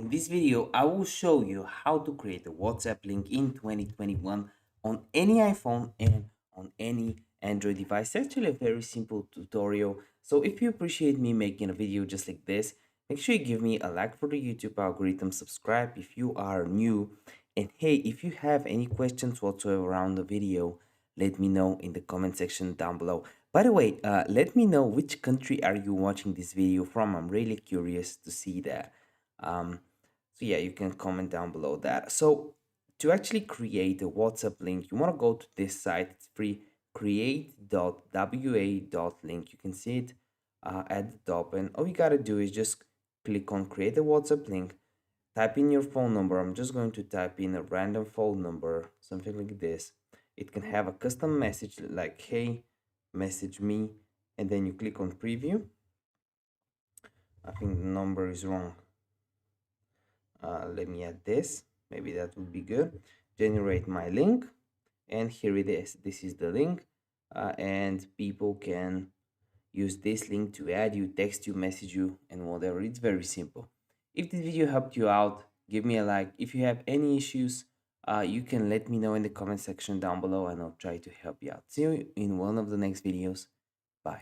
In this video, I will show you how to create a WhatsApp link in 2021 on any iPhone and on any Android device. It's actually a very simple tutorial. So if you appreciate me making a video just like this, make sure you give me a like for the YouTube algorithm, subscribe if you are new, and hey, if you have any questions whatsoever around the video, let me know in the comment section down below. By the way, let me know which country are you watching this video from. I'm really curious to see that. Um, so yeah, you can comment down below that. So to actually create a WhatsApp link, you want to go to this site. It's free, create.wa.link. You can see it at the top, and all you gotta do is just click on create a WhatsApp link. Type in your phone number. I'm just going to type in a random phone number, something like this. It can have a custom message like, hey, message me, and then you click on preview. I think the number is wrong. Let me add this. Maybe that would be good. Generate my link, and here it is. This is the link, and people can use this link to add you, text you, message you, and whatever. It's very simple. If this video helped you out, give me a like. If you have any issues, you can let me know in the comment section down below, and I'll try to help you out. See you in one of the next videos.